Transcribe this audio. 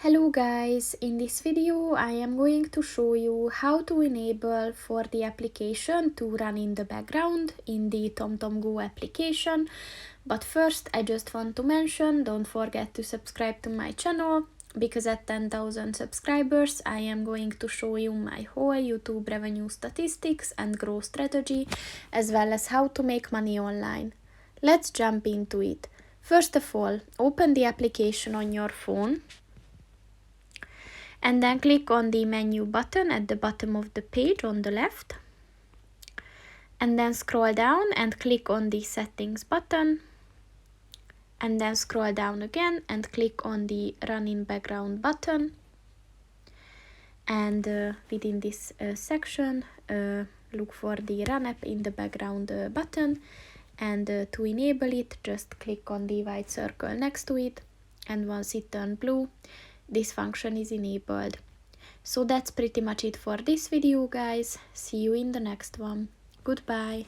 Hello guys, in this video I am going to show you how to enable for the application to run in the background in the TomTom Go application. But first I just want to mention, don't forget to subscribe to my channel, because at 10,000 subscribers I am going to show you my whole YouTube revenue statistics and growth strategy, as well as how to make money online. Let's jump into it. First of all, open the application on your phone and then click on the menu button at the bottom of the page on the left, and then scroll down and click on the settings button, and then scroll down again and click on the run in background button, and within this section look for the run app in the background button, and to enable it just click on the white circle next to it, and once it turns blue, this function is enabled. So that's pretty much it for this video guys. See you in the next one. Goodbye.